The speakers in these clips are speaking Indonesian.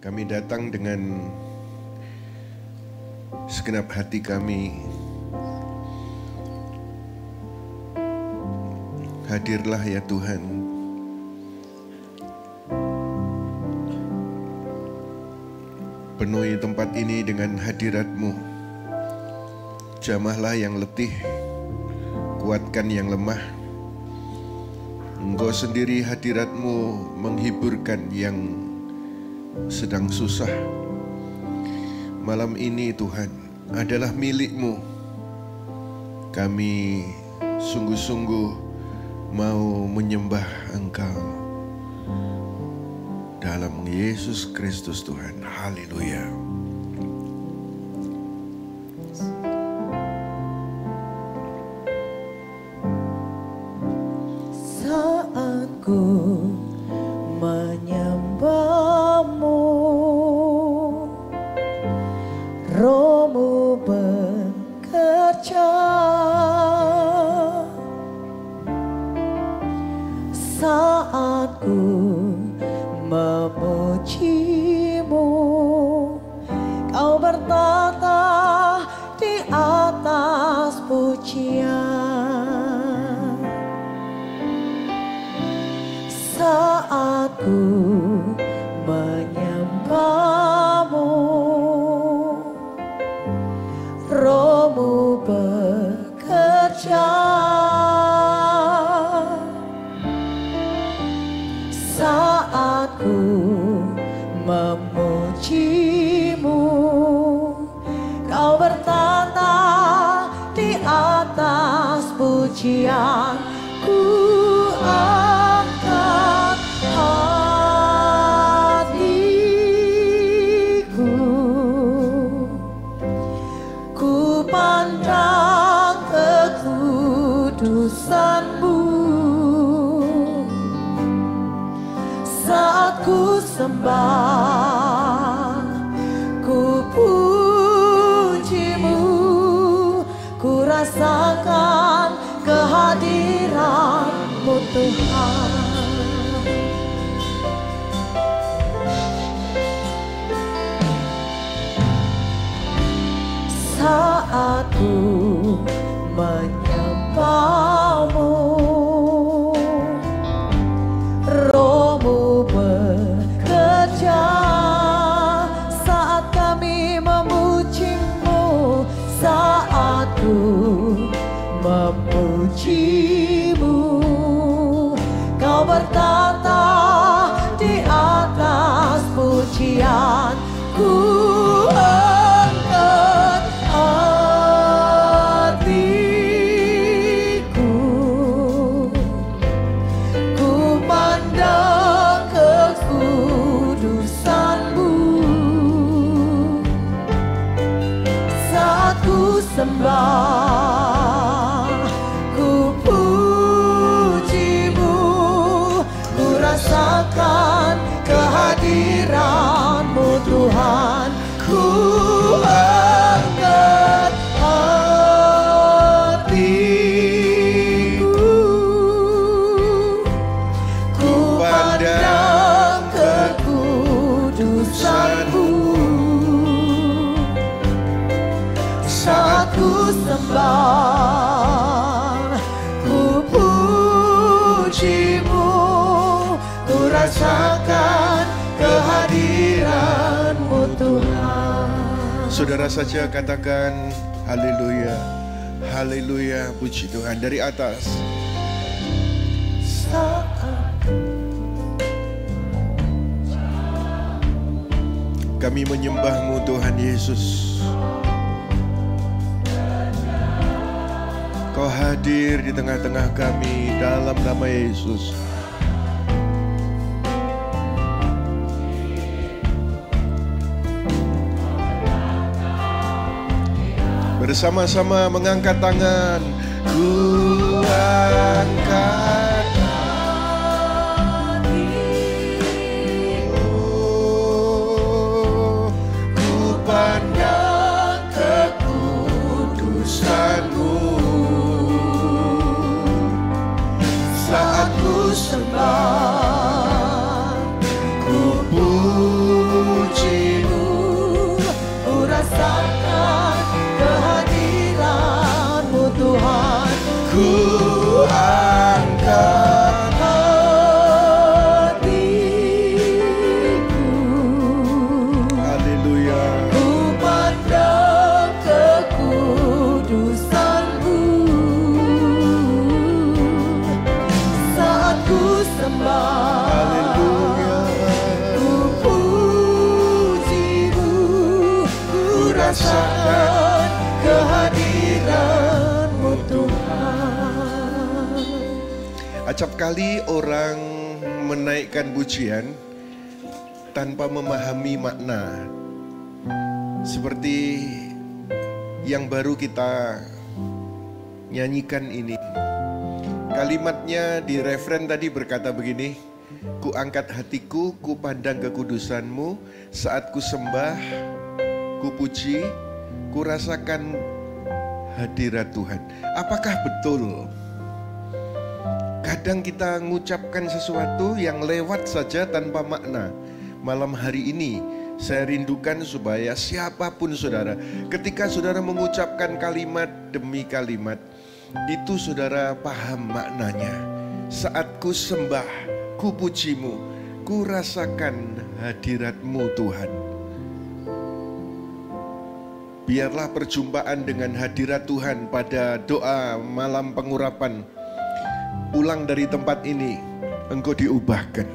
Kami datang dengan segenap hati kami. Hadirlah ya Tuhan. Penuhi tempat ini dengan hadirat-Mu. Jamahlah yang letih, kuatkan yang lemah. Engkau sendiri hadirat-Mu menghiburkan yang sedang susah. Malam ini Tuhan adalah milik-Mu. Kami sungguh-sungguh mau menyembah Engkau dalam Yesus Kristus Tuhan. Haleluya. Saat ku menyembah-Mu, Roh-Mu bekerja. Saat ku memuji-Mu, Kau bertata di atas pujian. Saat ku menyembah-Mu, Roh-Mu bekerja. Saat ku memuji-Mu, Kau bertata di atas pujian. Ku angkat hatiku, ku pandang kekudusan-Mu. Saat ku sembah, ku puji-Mu, ku rasakan kehadiran-Mu Tuhan. Saat ku menyembah-Mu, Roh-Mu bekerja. Saat kami memuji-Mu, saat ku memuji-Mu, Kau bertata di atas pujian. Ku angkat hatiku, ku pandang kekudusan-Mu. Saat ku sembah, ku puji-Mu, ku rasakan kehadiran-Mu Tuhan. Ku angkat hatiku, ku pandang kekudusan-Mu. Saat ku sembah, ku puji-Mu, ku rasakan kehadiran-Mu Tuhan. Saudara saja katakan haleluya. Haleluya, puji Tuhan dari atas. Saat Kami menyembah-Mu Tuhan Yesus. Kau hadir di tengah-tengah kami dalam nama Yesus. Bersama-sama mengangkat tangan. Ku angkat hatiku, ku pandang kekudusan-Mu. Saat ku sembah, ku puji rasakan kehadiran-Mu Tuhan. Acap kali orang menaikkan pujian tanpa memahami makna. Seperti yang baru kita nyanyikan ini. Kalimatnya di referen tadi berkata begini, ku angkat hatiku, ku pandang kekudusan-Mu, saat ku sembah, ku puji, ku rasakan hadirat Tuhan. Apakah betul? Kadang kita mengucapkan sesuatu yang lewat saja tanpa makna. Malam hari ini saya rindukan supaya siapapun saudara, ketika saudara mengucapkan kalimat demi kalimat, itu saudara paham maknanya. Saat ku sembah, ku puji-Mu, ku rasakan hadirat-Mu Tuhan. Biarlah perjumpaan dengan hadirat Tuhan pada doa malam pengurapan, pulang dari tempat ini, engkau diubahkan.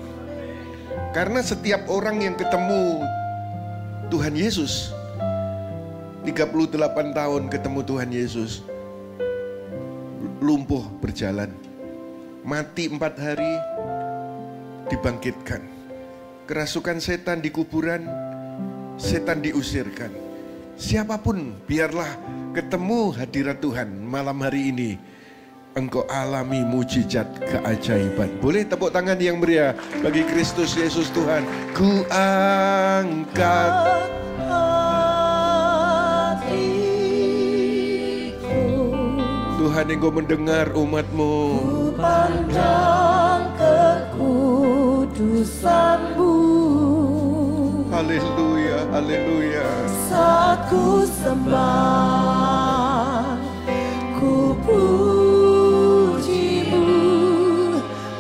Karena setiap orang yang ketemu Tuhan Yesus, 38 tahun ketemu Tuhan Yesus, lumpuh berjalan, mati 4 hari, dibangkitkan. Kerasukan setan di kuburan, setan diusirkan. Siapapun biarlah ketemu hadirat Tuhan malam hari ini, engkau alami mujizat keajaiban. Boleh tepuk tangan yang meriah bagi Kristus Yesus Tuhan. Ku angkat hatiku, Tuhan, engkau mendengar umat-Mu. ku pandang kekudusan-Mu. Haleluya, haleluya. Saat ku sembah, ku puji-Mu,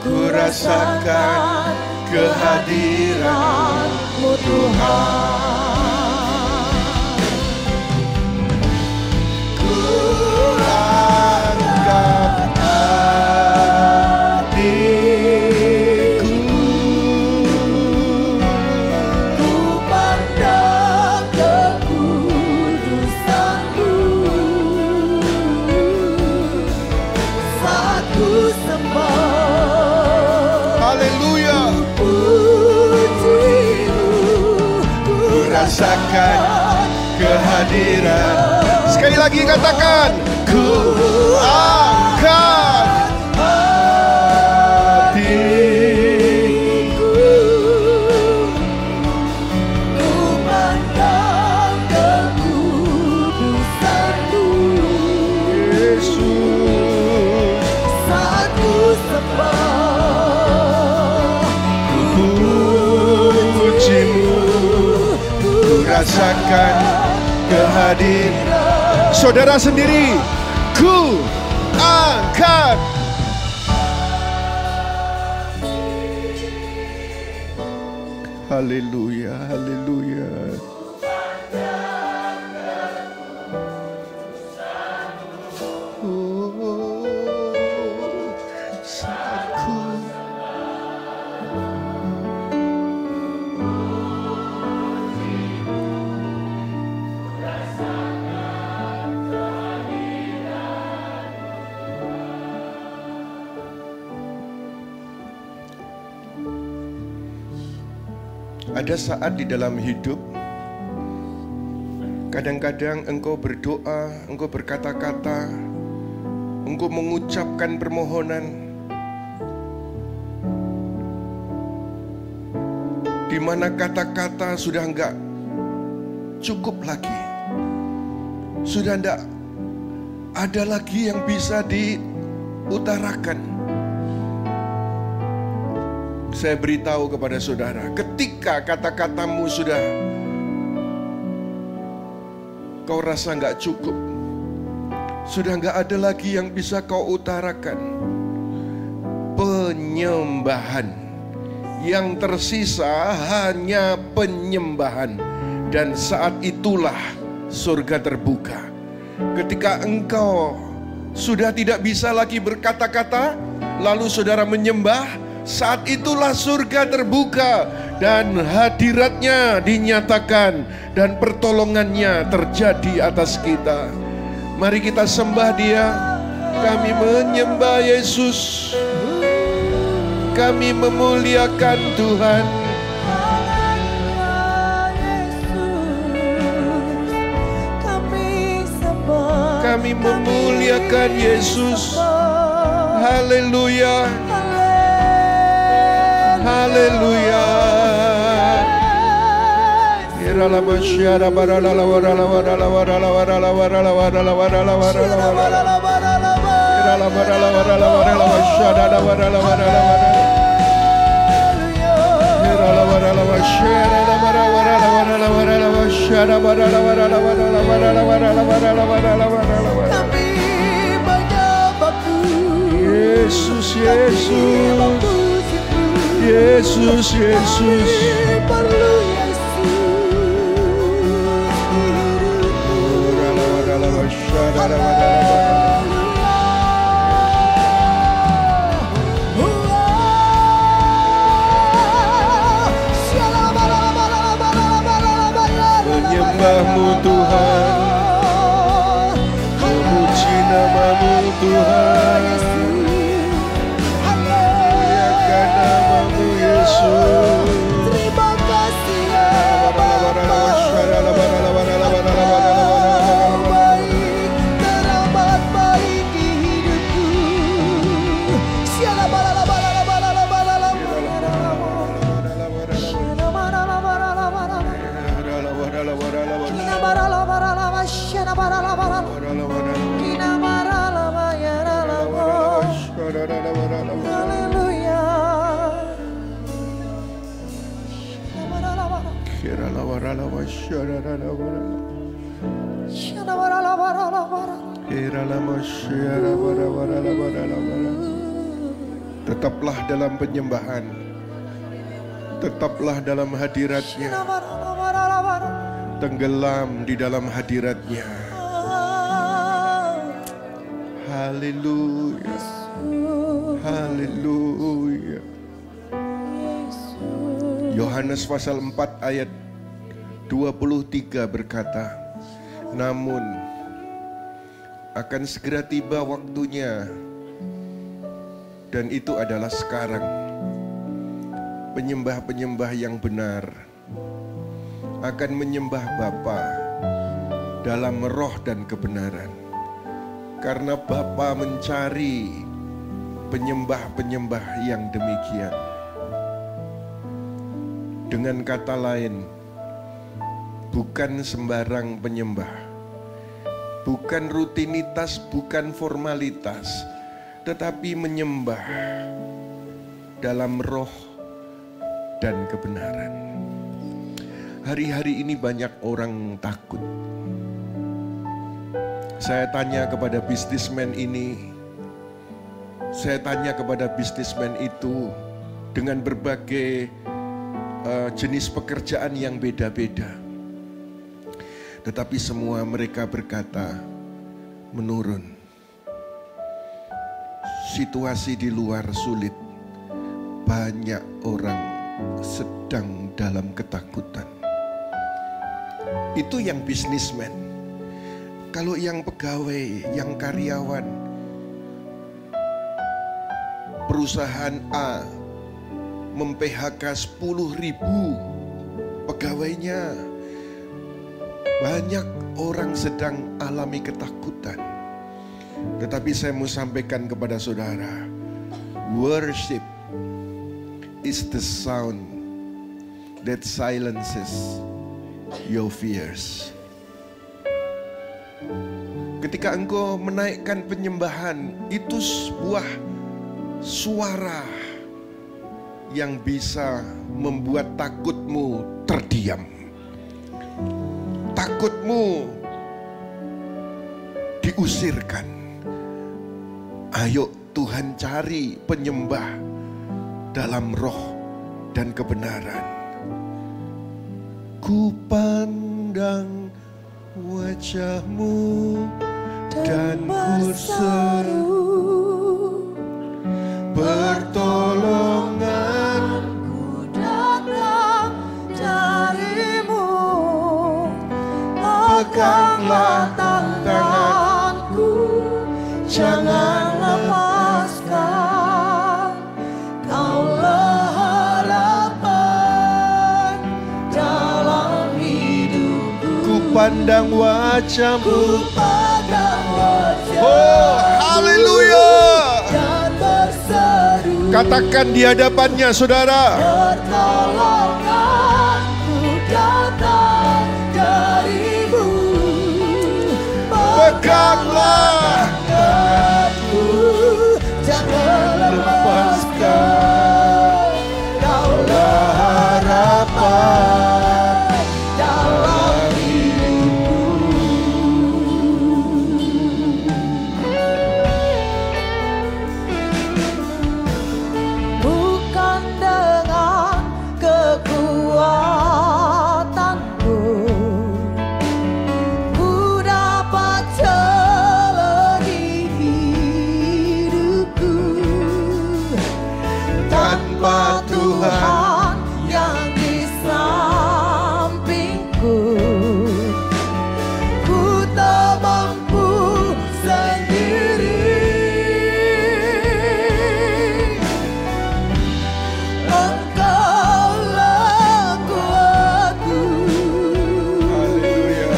ku rasakan kehadiran-Mu Tuhan. Ku angkat hatiku, ku pandang kekudusan-Mu. Saat ku sembah, Haleluya. puji-Mu, ku Rasakan kehadiran. Sekali lagi katakan, ku angkat hatiku, ku pandang kekudusan-Mu. Yesus. Saat ku sembah, Puji-Mu, ku rasakan kehadiran. Saudara sendiri, ku angkat. Haleluya, haleluya. Oh, saat ku ada saat di dalam hidup, kadang-kadang engkau berdoa, engkau berkata-kata, engkau mengucapkan permohonan, di mana kata-kata sudah enggak cukup lagi, sudah enggak ada lagi yang bisa diutarakan. Saya beritahu kepada saudara, ketika kata-katamu sudah kau rasa enggak cukup, sudah enggak ada lagi yang bisa kau utarakan, penyembahan yang tersisa hanya penyembahan. Dan saat itulah surga terbuka. Ketika engkau sudah tidak bisa lagi berkata-kata, lalu saudara menyembah, saat itulah surga terbuka dan hadiratnya dinyatakan dan pertolongannya terjadi atas kita. Mari kita sembah Dia. Kami menyembah Yesus. Kami memuliakan Tuhan. Kami memuliakan Yesus. Haleluya. Haleluya. Yesus, Yesus, Yesus, Yesus. Menyembahmu Tuhan, memuji namamu Tuhan, muliakan namamu Yesus. Terima kasih ya Bapa, baik, teramat baik di hidupku. Tetaplah dalam penyembahan, tetaplah dalam hadiratnya, tenggelam di dalam hadiratnya. Haleluya, haleluya. Yohanes pasal 4 ayat 23 berkata, namun akan segera tiba waktunya, dan itu adalah sekarang. Penyembah-penyembah yang benar akan menyembah Bapa dalam roh dan kebenaran. Karena Bapa mencari penyembah-penyembah yang demikian. Dengan kata lain, bukan sembarang penyembah, bukan rutinitas, bukan formalitas, tetapi menyembah dalam roh dan kebenaran. Hari-hari ini banyak orang takut. Saya tanya kepada bisnismen ini, saya tanya kepada bisnismen itu, dengan berbagai jenis pekerjaan yang beda-beda. Tetapi semua mereka berkata, menurun. Situasi di luar sulit. Banyak orang sedang dalam ketakutan. Itu yang bisnismen. Kalau yang pegawai, yang karyawan, perusahaan A mem-PHK 10.000 pegawainya. Banyak orang sedang alami ketakutan. Tetapi saya mau sampaikan kepada saudara, worship is the sound that silences your fears. Ketika engkau menaikkan penyembahan, itu sebuah suara yang bisa membuat takutmu terdiam. Takutmu diusirkan. Ayo Tuhan cari penyembah dalam roh dan kebenaran. Ku pandang wajahmu dan ku seru, pertolonganku datang Peganglah tanganku, jangan lepaskan. Kaulah harapan dalam hidupku. Ku pandang wajah-Mu. Ku pandang wajah-Mu. Oh, haleluya. Dan berseru. Katakan di hadapannya, saudara. Pertolonganku datang dari-Mu. Peganglah tanganku, jangan lepaskan. Kaulah harapan dalam hidupku. Bukan dengan kekuatanku ku dapat jalani hidupku. Tanpa Tuhan yang di sampingku, ku tak mampu sendiri. Engkaulah kuatku Haleluya.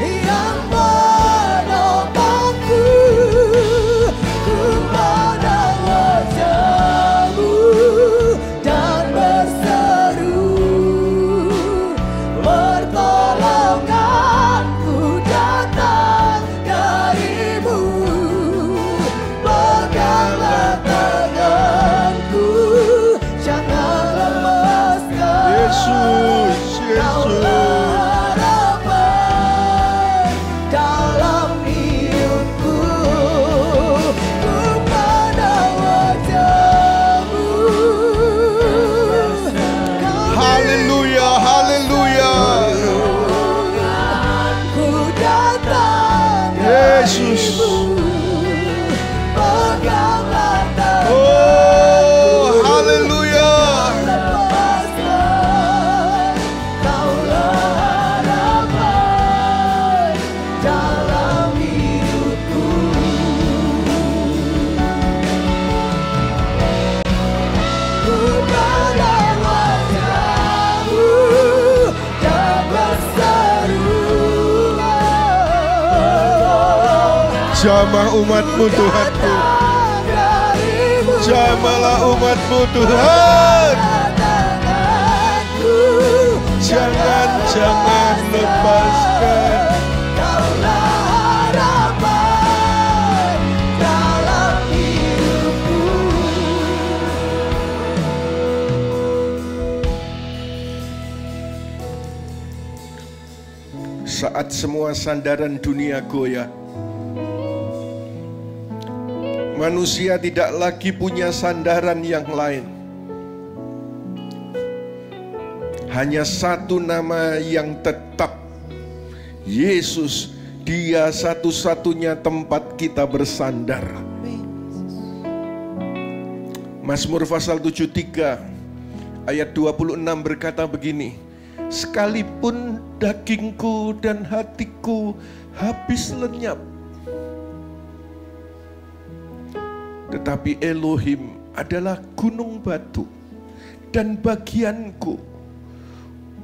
yang menopangku. Ku pandang wajah-Mu dan berseru. Pertolonganku datang dari-Mu. Peganglah tanganku, jangan lepaskan. Yesus, Kaulah harapan dalam hidupku. Ku pandang wajah-Mu. Haleluya, haleluya. Ku datang Yesus. dari-Mu. Peganglah tanganku. Oh, haleluya. Lepaskan. Kaulah harapan dalam hidupku. Ku pandang wajah-Mu dan berseru. Jamah umat-Mu, Tuhanku. Jamahlah umat-Mu, Tuhan. Jangan lepaskan. Kaulah harapan dalam hidupku. Saat semua sandaran dunia goyah, manusia tidak lagi punya sandaran yang lain. Hanya satu nama yang tetap, Yesus. Dia satu-satunya tempat kita bersandar. Mazmur pasal 73 ayat 26 berkata begini, sekalipun dagingku dan hatiku habis lenyap, tetapi Elohim adalah gunung batu dan bagianku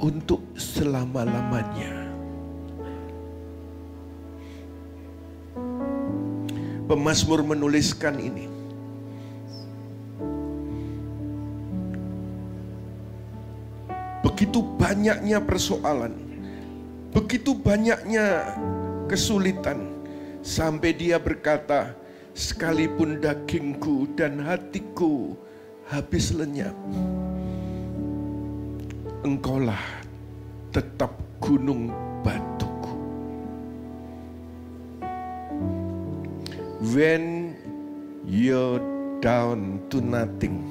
untuk selama-lamanya. Pemazmur menuliskan ini. Begitu banyaknya persoalan, begitu banyaknya kesulitan, sampai dia berkata, sekalipun dagingku dan hatiku habis lenyap, Engkaulah tetap gunung batuku. When you're down to nothing,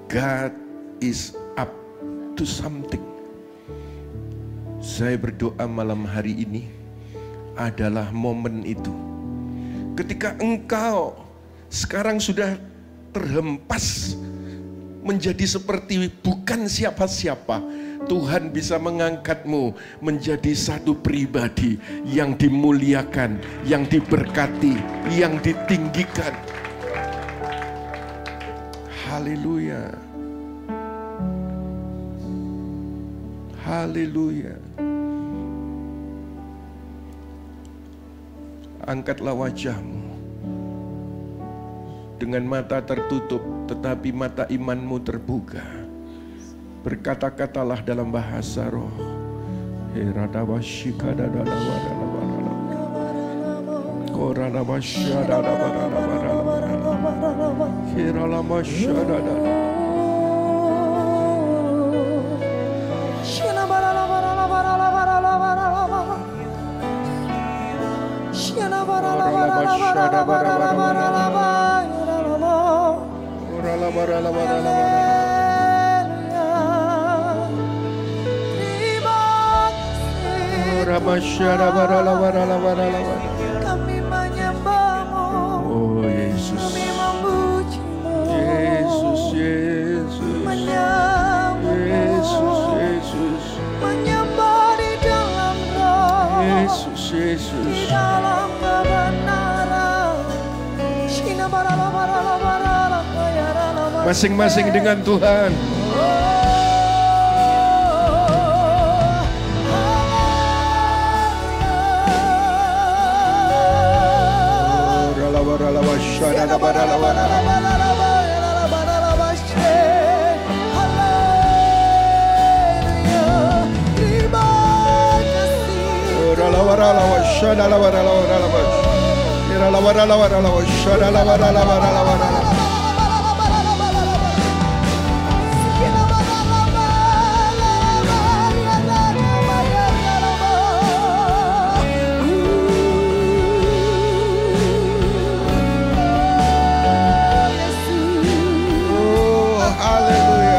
God is up to something. Saya berdoa malam hari ini adalah momen itu. Ketika engkau sekarang sudah terhempas menjadi seperti bukan siapa-siapa, Tuhan bisa mengangkatmu menjadi satu pribadi yang dimuliakan, yang diberkati, yang ditinggikan. Haleluya. Haleluya. Angkatlah wajahmu. Dengan mata tertutup, tetapi mata imanmu terbuka. Berkata-katalah dalam bahasa roh. Kami menyembahmu, Oh Yesus, kami memujimu, Yesus, Yesus, menyembahmu, Yesus, Yesus, menyembah di dalam roh, Yesus, di Yesus. dalam kebenaran. Masing-masing dengan Tuhan. Haleluya.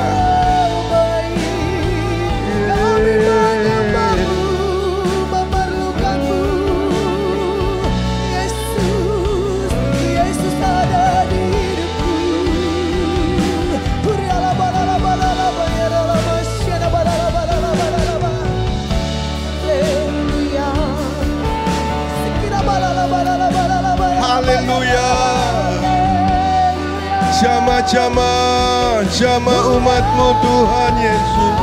Jama umatmu Tuhan Yesus.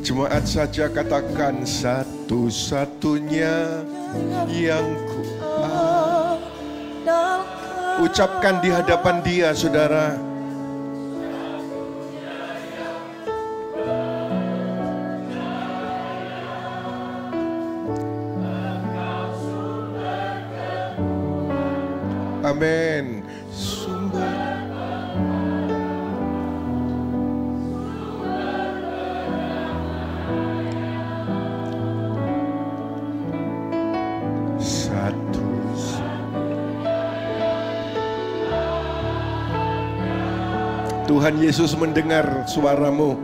Jemaat saja katakan, satu-satunya yang ku ucapkan di hadapan Dia, saudara. Amin. Tuhan Yesus mendengar suaramu.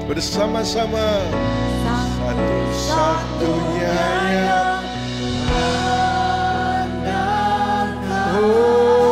Bersama-sama, satu-satunya yang Satu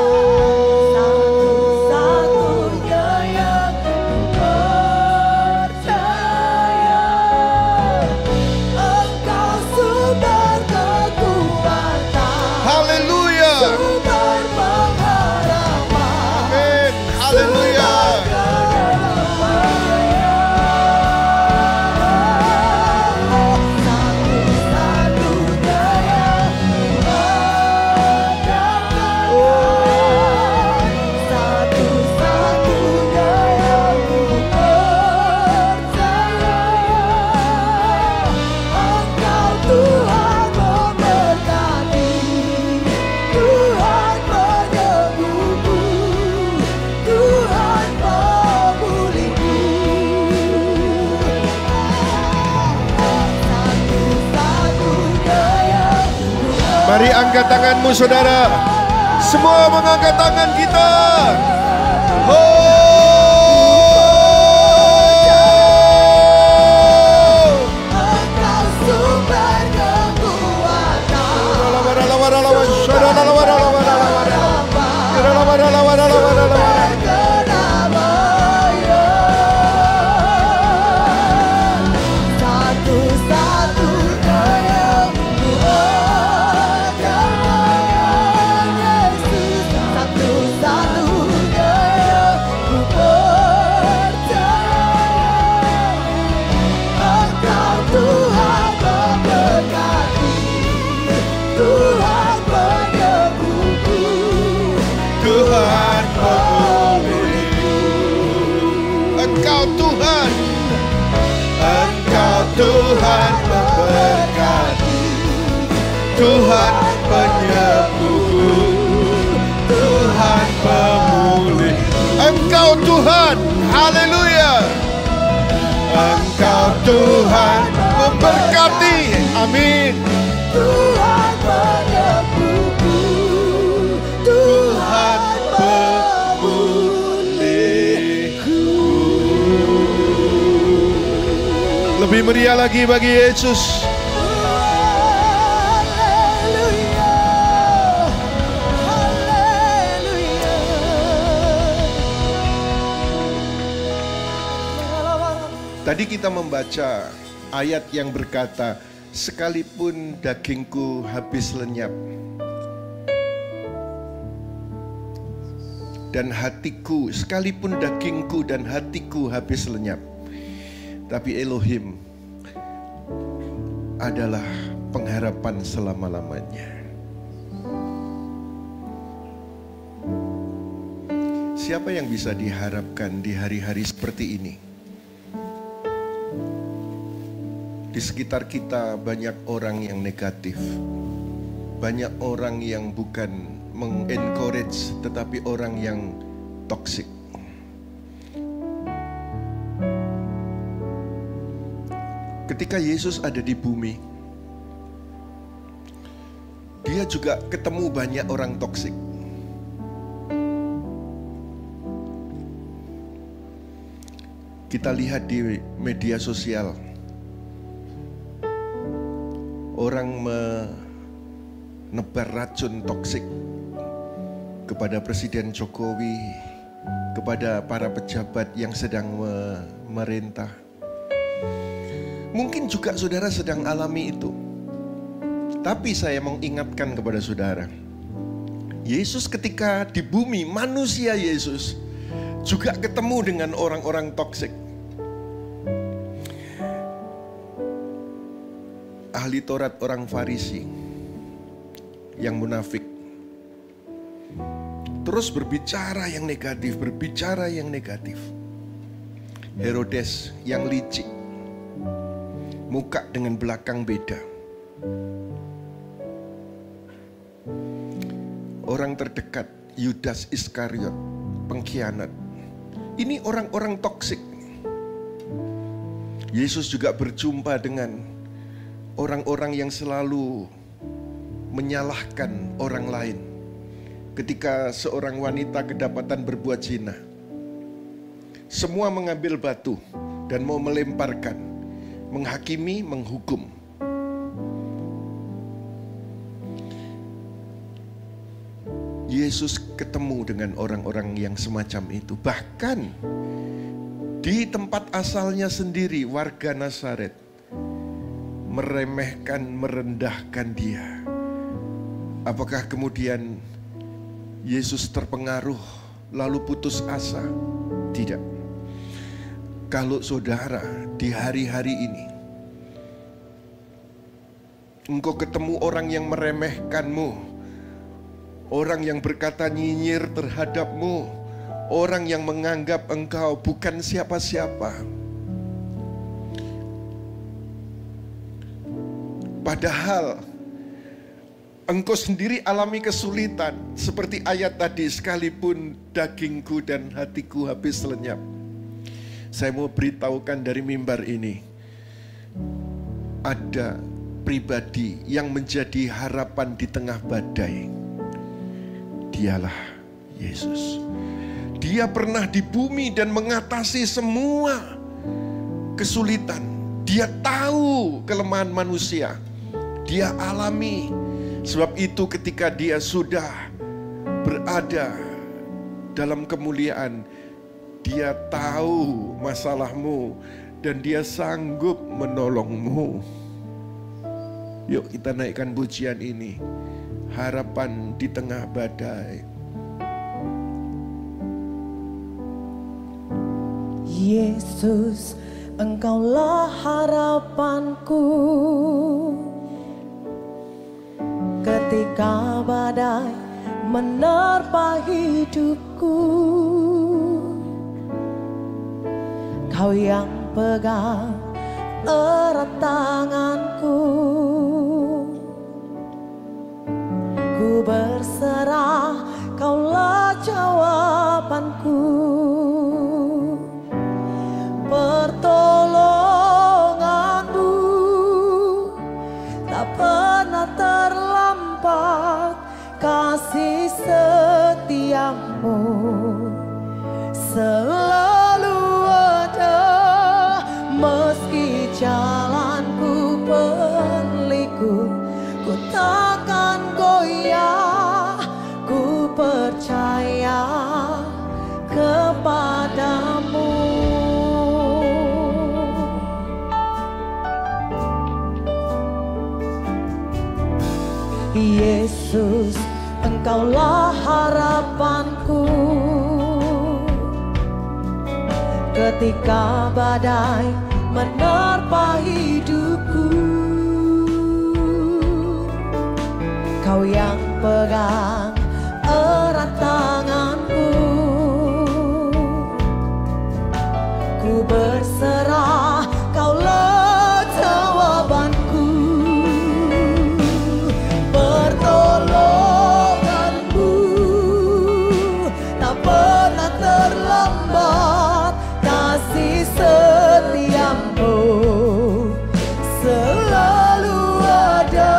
Mari angkat tanganmu saudara. Semua mengangkat tangan kita. Tuhan memberkati, Tuhan penyembuhku, Tuhan pemulih. Engkau Tuhan, haleluya. Engkau Tuhan memberkati, amin. Tuhan penyembuhku, Tuhan pemulihku. Lebih meriah lagi bagi Yesus. Tadi kita membaca ayat yang berkata, sekalipun dagingku habis lenyap dan hatiku, sekalipun dagingku dan hatiku habis lenyap, tapi Elohim adalah pengharapan selama-lamanya. Siapa yang bisa diharapkan di hari-hari seperti ini? Di sekitar kita banyak orang yang negatif, banyak orang yang bukan mengencourage, tetapi orang yang toksik. Ketika Yesus ada di bumi, dia juga ketemu banyak orang toksik. Kita lihat di media sosial, orang menebar racun toksik kepada Presiden Jokowi, kepada para pejabat yang sedang memerintah. Mungkin juga saudara sedang alami itu. Tapi saya mau ingatkan kepada saudara, Yesus ketika di bumi, manusia Yesus juga ketemu dengan orang-orang toksik. Ahli Taurat orang Farisi yang munafik, terus berbicara yang negatif, berbicara yang negatif. Herodes yang licik, muka dengan belakang beda. Orang terdekat, Yudas Iskariot, pengkhianat. Ini orang-orang toksik. Yesus juga berjumpa dengan orang-orang yang selalu menyalahkan orang lain. Ketika seorang wanita kedapatan berbuat zina, semua mengambil batu dan mau melemparkan, menghakimi, menghukum. Yesus ketemu dengan orang-orang yang semacam itu. Bahkan di tempat asalnya sendiri, warga Nazaret meremehkan, merendahkan dia. Apakah kemudian Yesus terpengaruh lalu putus asa? Tidak. Kalau saudara di hari-hari ini engkau ketemu orang yang meremehkanmu, orang yang berkata nyinyir terhadapmu, orang yang menganggap engkau bukan siapa-siapa, padahal engkau sendiri alami kesulitan. Seperti ayat tadi, sekalipun dagingku dan hatiku habis lenyap. Saya mau beritahukan dari mimbar ini, ada pribadi yang menjadi harapan di tengah badai. Dialah Yesus. Dia pernah di bumi dan mengatasi semua kesulitan. Dia tahu kelemahan manusia. Dia alami. Sebab itu ketika dia sudah berada dalam kemuliaan, dia tahu masalahmu dan dia sanggup menolongmu. Yuk kita naikkan pujian ini. Harapan di tengah badai. Yesus, Engkaulah harapanku. Ketika badai menerpa hidupku, Kau yang pegang erat tanganku. Ku berserah, Kaulah jawabanku. Pertolonganmu tak pernah terlambat, kasih setiamu selalu ada. Meski jalanku berliku, ku takkan goyah. Ku percaya kepadamu. Yesus, Engkaulah harapanku. Ketika badai menerpa hidupku, Kau yang pegang erat tanganku. Ku berserah, Kaulah jawabanku. Pertolonganmu tak pernah terlambat, kasih setiamu selalu ada.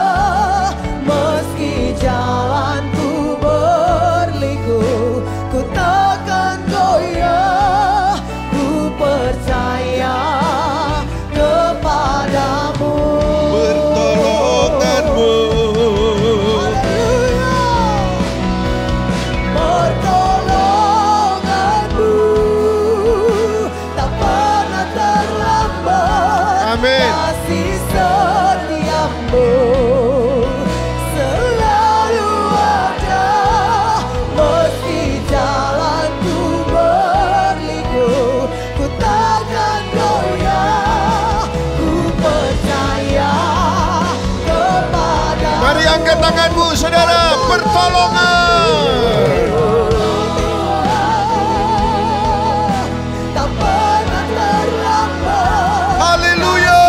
Meski jalanku berliku, ku takkan goyah. Ku percaya kepadamu. Pertolonganmu. Haleluya. Pertolonganmu tak pernah terlambat. Amin. Kasih setiamu selalu ada. Meski jalanku berliku, ku takkan goyah. Ku percaya kepadamu. Mari angkat tanganmu saudara. Pertolongan. Tak pernah terlambat. Haleluya.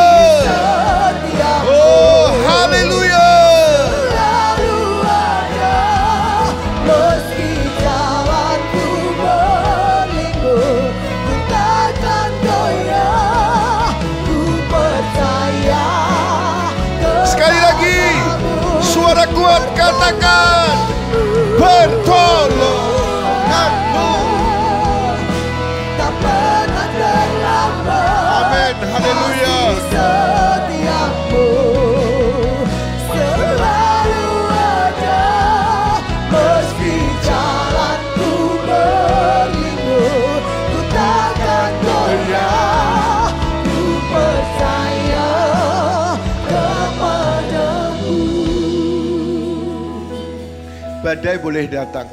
Setiamu Oh haleluya. selalu ada. Meski jalanku berliku, ku takkan goyah. Ku percaya Sekali lagi, kepadamu. suara kuat katakan, pertolonganmu. Tak pernah terlambat. Amin, haleluya. Setiamu selalu ada. Meski jalanku berliku, ku takkan goyah. Ku percaya kepadamu. Badai boleh datang,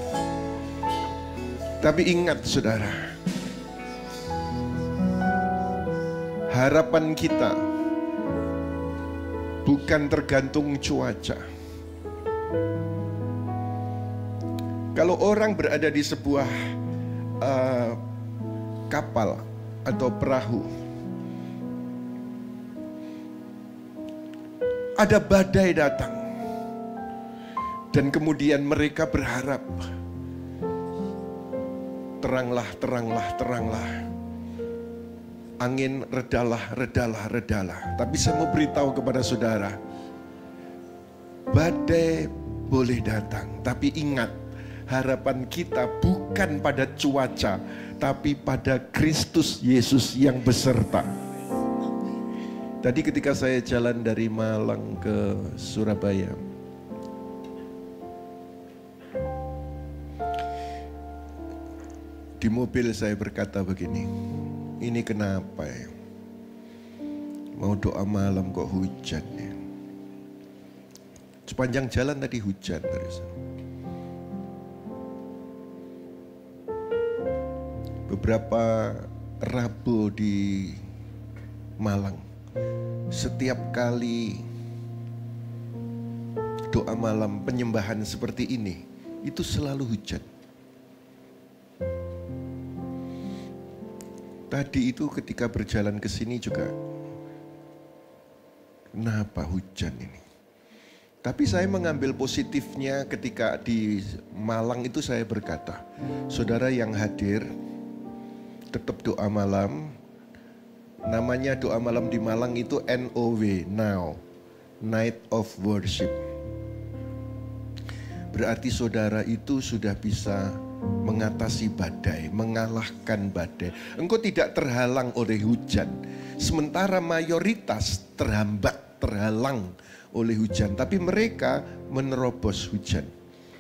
tapi ingat saudara, harapan kita bukan tergantung cuaca. Kalau orang berada di sebuah kapal atau perahu, ada badai datang, dan kemudian mereka berharap, teranglah, teranglah, teranglah. Angin redalah, redalah, redalah. Tapi saya mau beritahu kepada saudara, Badai boleh datang, tapi ingat, harapan kita bukan pada cuaca, tapi pada Kristus Yesus yang beserta. Tadi ketika saya jalan dari Malang ke Surabaya, di mobil saya berkata begini, ini kenapa ya? Mau doa malam kok hujan ya? Sepanjang jalan tadi hujan terus. Beberapa Rabu di Malang, setiap kali doa malam penyembahan seperti ini, itu selalu hujan. Tadi itu ketika berjalan ke sini juga, kenapa hujan ini? Tapi saya mengambil positifnya ketika di Malang itu saya berkata, saudara yang hadir, tetap doa malam. Namanya doa malam di Malang itu NOW, Now, Night of Worship. Berarti saudara itu sudah bisa mengatasi badai, mengalahkan badai. Engkau tidak terhalang oleh hujan. Sementara mayoritas terhalang oleh hujan. Tapi mereka menerobos hujan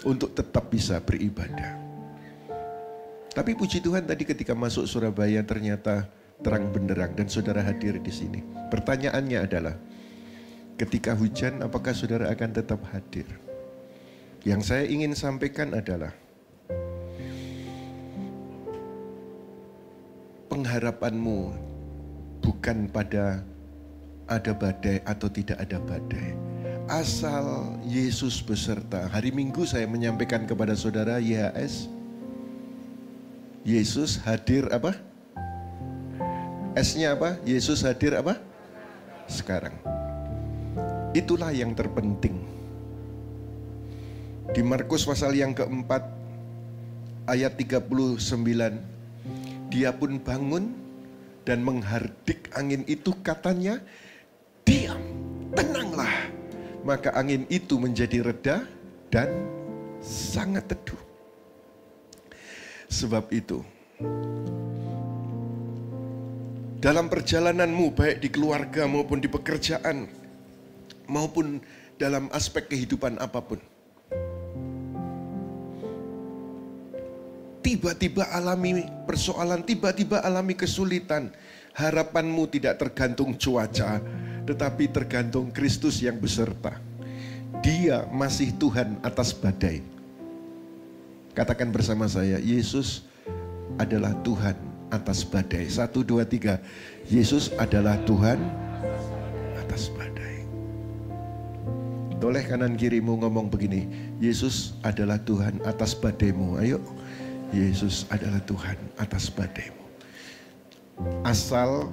untuk tetap bisa beribadah. Tapi puji Tuhan tadi ketika masuk Surabaya ternyata terang benderang dan saudara hadir di sini. Pertanyaannya adalah, ketika hujan apakah saudara akan tetap hadir? Yang saya ingin sampaikan adalah, pengharapanmu bukan pada ada badai atau tidak ada badai. Asal Yesus beserta. Hari Minggu saya menyampaikan kepada saudara YHS, Yesus hadir apa? S-nya apa? Yesus hadir apa? Sekarang. Itulah yang terpenting. Di Markus pasal yang keempat, ayat 39, dia pun bangun dan menghardik angin itu, katanya, diam, tenanglah. Maka angin itu menjadi reda dan sangat teduh. Sebab itu, dalam perjalananmu, baik di keluarga maupun di pekerjaan, maupun dalam aspek kehidupan apapun, tiba-tiba alami persoalan, tiba-tiba alami kesulitan, harapanmu tidak tergantung cuaca, tetapi tergantung Kristus yang beserta. Dia masih Tuhan atas badai. Katakan bersama saya, Yesus adalah Tuhan atas badai. 1, 2, 3. Yesus adalah Tuhan atas badai. Toleh kanan kirimu ngomong begini, Yesus adalah Tuhan atas badaimu. Ayo, Yesus adalah Tuhan atas badaimu. Asal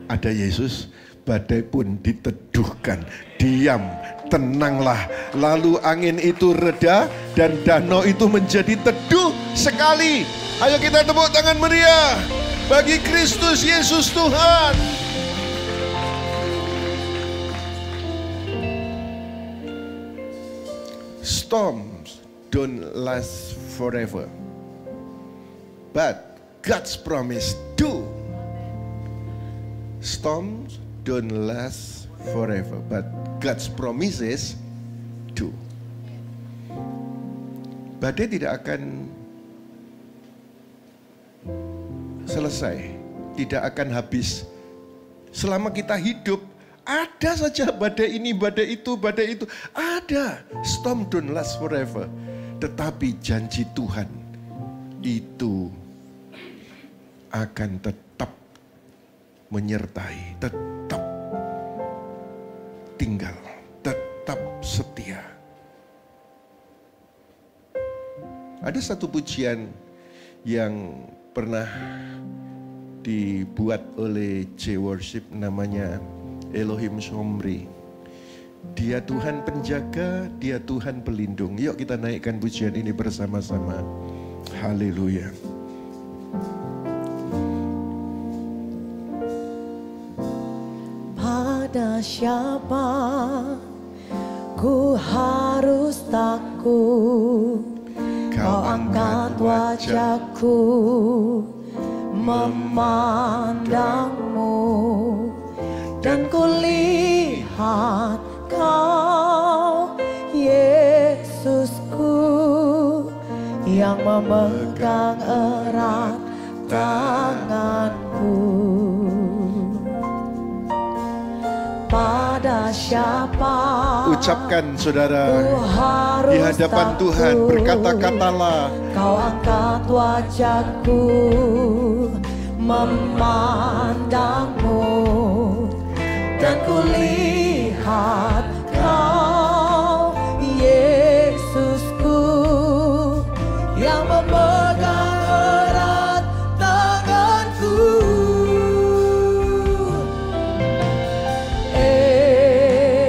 ada Yesus, badai pun diteduhkan. Diam, tenanglah. Lalu angin itu reda dan danau itu menjadi teduh sekali. Ayo kita tepuk tangan meriah bagi Kristus Yesus Tuhan. Storms don't last forever, but God's promise do. Storms don't last forever, but God's promises do. Badai tidak akan selesai, tidak akan habis. Selama kita hidup, ada saja badai ini, badai itu, badai itu. Ada. Storm don't last forever. Tetapi janji Tuhan itu akan tetap menyertai, tetap tinggal, tetap setia. Ada satu pujian yang pernah dibuat oleh J Worship, namanya Elohim Shomri. Dia Tuhan penjaga, dia Tuhan pelindung. Yuk kita naikkan pujian ini bersama-sama. Haleluya. Pada siapa Ku harus takut, kau angkat wajahku, memandangmu, dan ku lihat kau, Yesusku, yang memegang erat tanganku. Pada siapa Ucapkan saudara ku harus di hadapan Tuhan, takut. berkata-katalah. Kau angkat wajahku, memandangmu, dan ku lihat kau, Yesusku, yang memegang erat tanganku.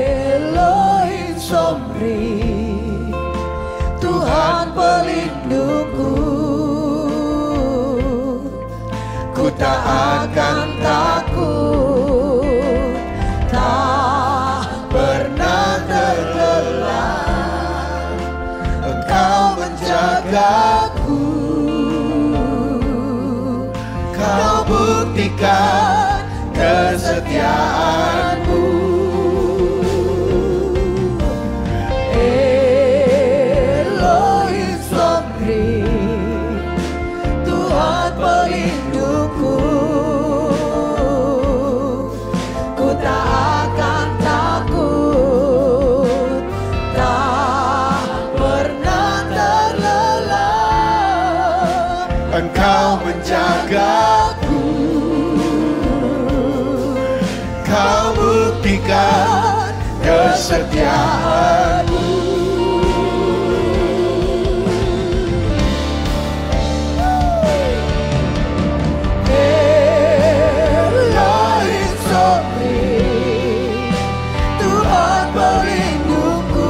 Elohim Somri, Tuhan pelindungku, ku tak akan takut, tak pernah terlelah. Engkau menjagaku, kau buktikan kesetiaanmu. Elohim Somri, Tuhan pelindungku, ku tak akan takut, tak pernah terlelah. Engkau menjagaku, kau buktikan kesetiaanmu. Elohim Somri, Tuhan pelindungku,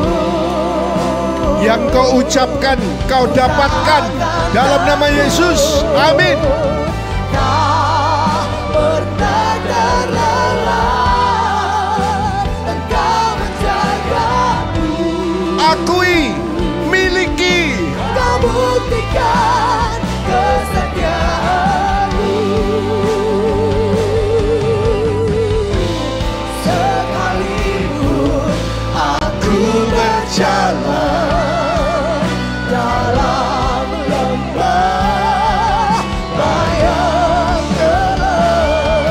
Yang kau ucapkan, kau dapatkan dalam nama Yesus. Amin. tak pernah terlelah. Engkau menjagaku, Akui, miliki. kau buktikan kesetiaanmu. Sekalipun aku berjalan dalam lembah bayang gelap,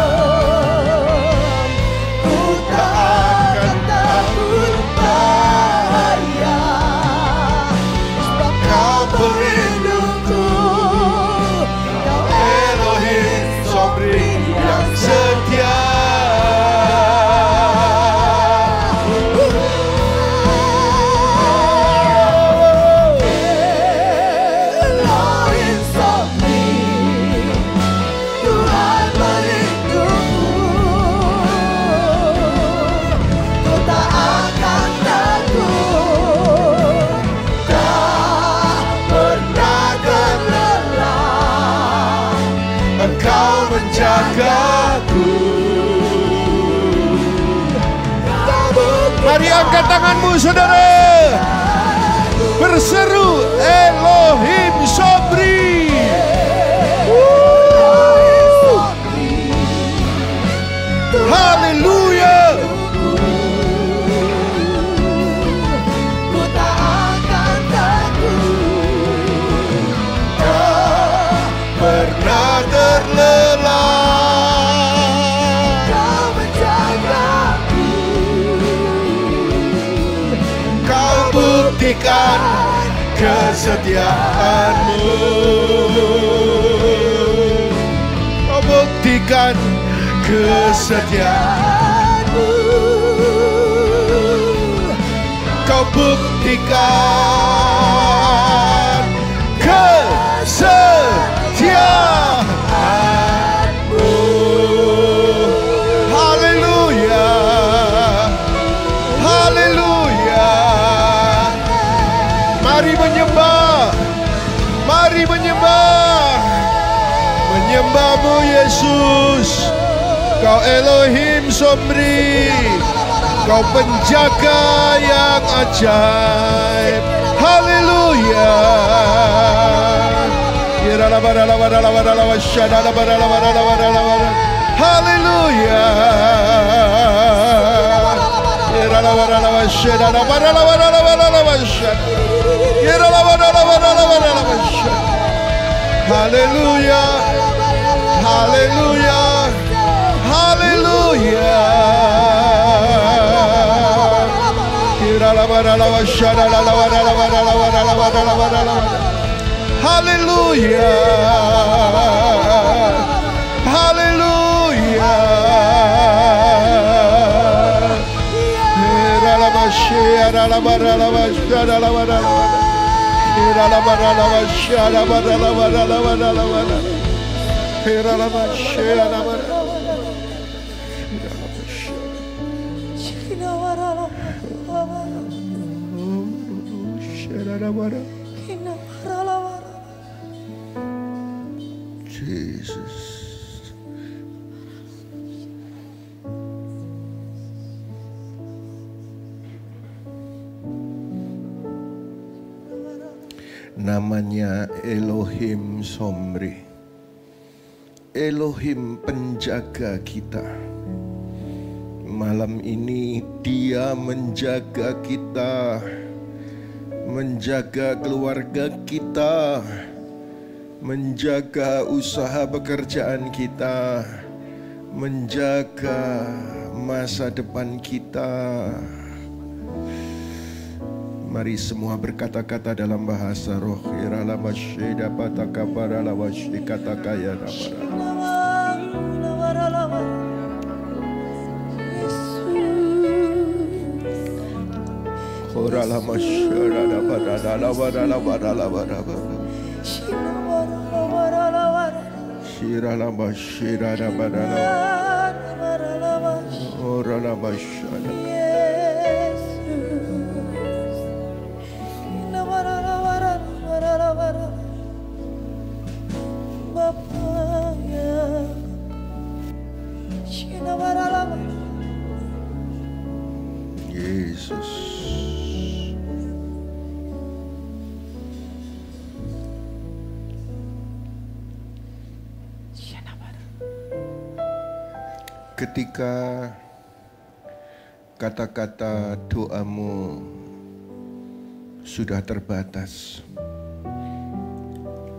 ku tak akan takut bahaya, sebab kau pelindungku, kau Elohim Somri yang setia. Elohim Somri, Tuhan pelindungku, ku tak akan takut, tak pernah terlelah. Engkau menjagaku. Mari angkat tanganmu saudara, berseru Elohim Somri. Haleluya. Ku tak akan takut, tak Pernah terlelah. kau menjagaku, Kau buktikan kesetiaanmu. Kau buktikan kesetiaanmu. Kau buktikan kesetiaanmu. Haleluya. Haleluya. Mari menyembah. Mari menyembah. Menyembahmu Yesus. Kau Elohim Somri, Kau penjaga menjaga yang ajaib. Haleluya. Haleluya. Haleluya. Haleluya. Haleluya. Haleluya. Haleluya. Jesus. Namanya Elohim Somri. Elohim penjaga kita. Malam ini Dia menjaga kita, menjaga keluarga kita, menjaga usaha pekerjaan kita, menjaga masa depan kita. Mari semua berkata-kata dalam bahasa roh. Yesus. Ketika kata-kata doamu sudah terbatas,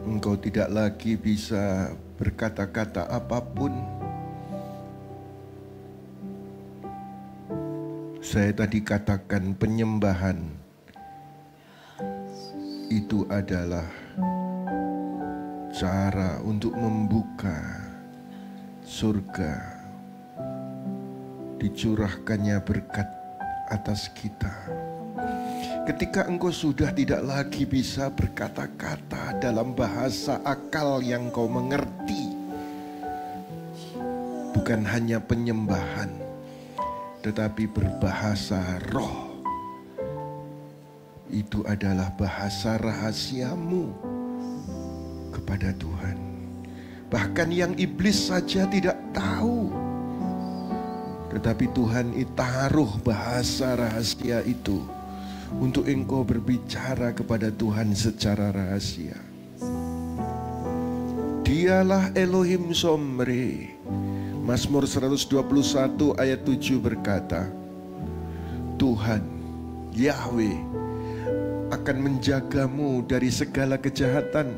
engkau tidak lagi bisa berkata-kata apapun. Saya tadi katakan penyembahan itu adalah cara untuk membuka surga, dicurahkannya berkat atas kita. Ketika engkau sudah tidak lagi bisa berkata-kata dalam bahasa akal yang kau mengerti, bukan hanya penyembahan, tetapi berbahasa roh. Itu adalah bahasa rahasiamu kepada Tuhan. Bahkan yang iblis saja tidak tahu, tetapi Tuhan taruh bahasa rahasia itu untuk engkau berbicara kepada Tuhan secara rahasia. Dialah Elohim Somre. Mazmur 121 ayat 7 berkata, Tuhan, Yahweh, akan menjagamu dari segala kejahatan.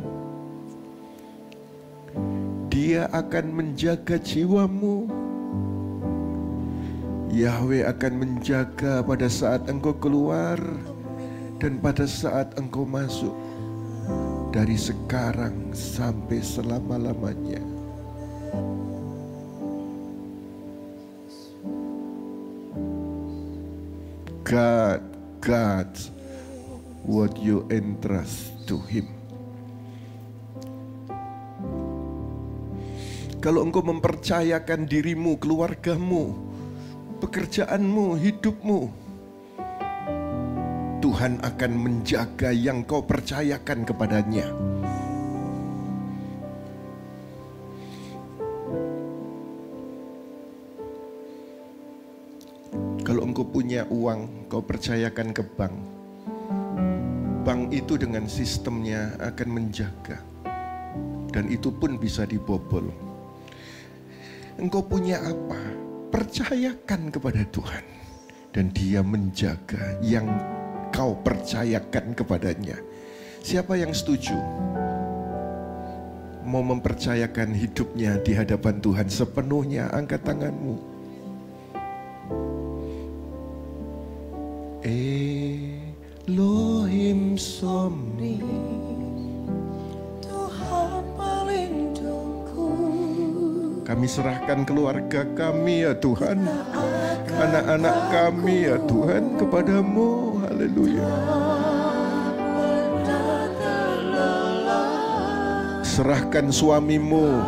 Dia akan menjaga jiwamu. Yahweh akan menjaga pada saat engkau keluar dan pada saat engkau masuk, dari sekarang sampai selama-lamanya. God guards what you entrust to Him. Kalau engkau mempercayakan dirimu, keluargamu, pekerjaanmu, hidupmu, Tuhan akan menjaga yang kau percayakan kepadanya. Kalau engkau punya uang, kau percayakan ke bank. Bank itu dengan sistemnya akan menjaga. Dan itu pun bisa dibobol. Engkau punya apa? Percayakan kepada Tuhan. Dan Dia menjaga yang kau percayakan kepadanya. Siapa yang setuju mau mempercayakan hidupnya di hadapan Tuhan sepenuhnya? Angkat tanganmu. Elohim Somni, Tuhan pelindungku. kami serahkan keluarga kami ya Tuhan, anak-anak kami ya Tuhan kepadamu. Haleluya. Serahkan suamimu,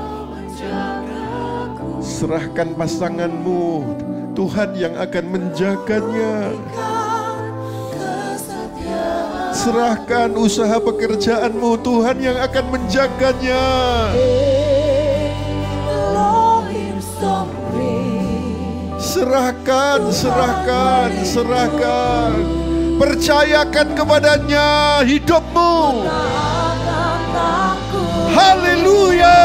serahkan pasanganmu, Tuhan yang akan menjaganya. Serahkan usaha pekerjaanmu, Tuhan yang akan menjaganya. Serahkan, serahkan, serahkan. Percayakan kepadanya hidupmu. Haleluya.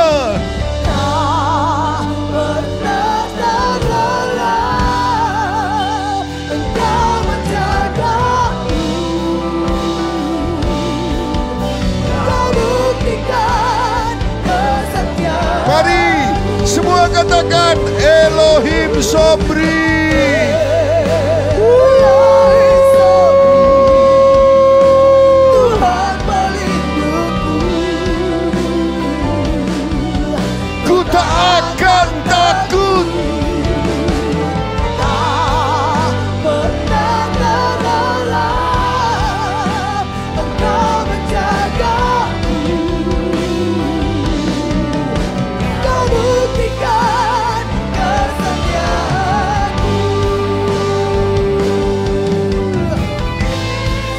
Mari semua katakan Elohim Somri. Ku tak akan takut. Tak pernah terlelah, Engkau menjagaku. Kau buktikan kesetiaanmu.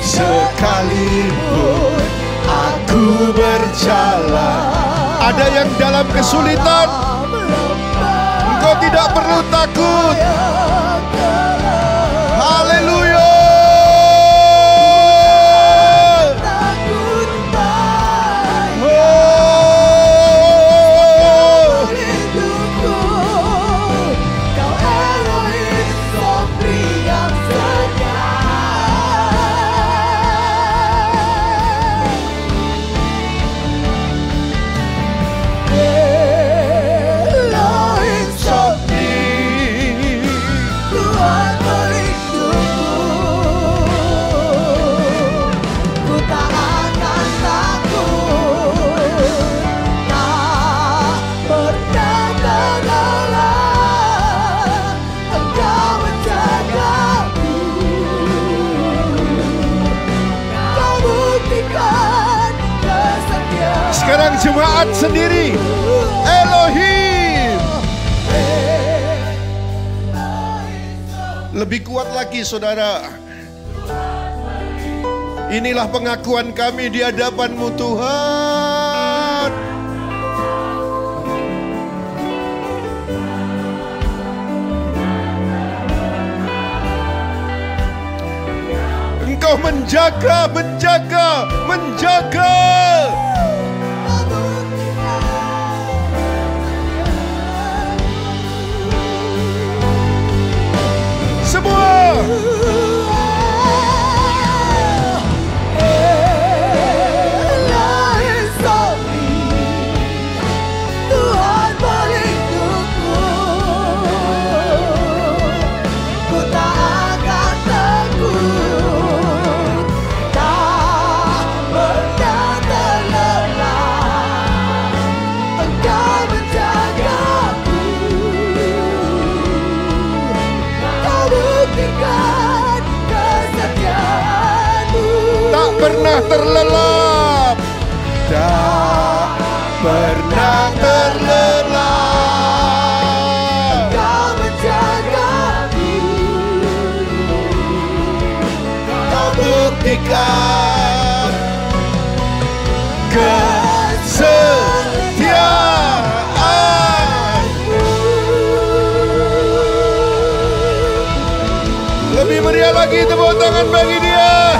Sekalipun aku berjalan, ada yang dalam kesulitan, engkau tidak perlu takut. Haleluya. Kau Elohim Somri yang setia. Elohim Somri, Tuhan pelindungku. Ku tak akan takut, tak pernah terlelah, Engkau menjagaku. Kau buktikan kesetiaan. Sekarang jemaat sendiri, Elohim. Lebih kuat lagi saudara. Inilah pengakuan kami di hadapan-Mu Tuhan. Engkau menjaga, menjaga, menjaga. Semua. Elohim Somri, Tuhan pelindungku. Ku tak akan takut, tak pernah terlelah, Engkau menjagaku. Kau buktikan kesetiaanmu. Tak pernah terlelap. Tak pernah terlelap. Kau menjagaku. Kau buktikan kesetiaan. Lebih Sekali lagi tepuk tangan bagi dia.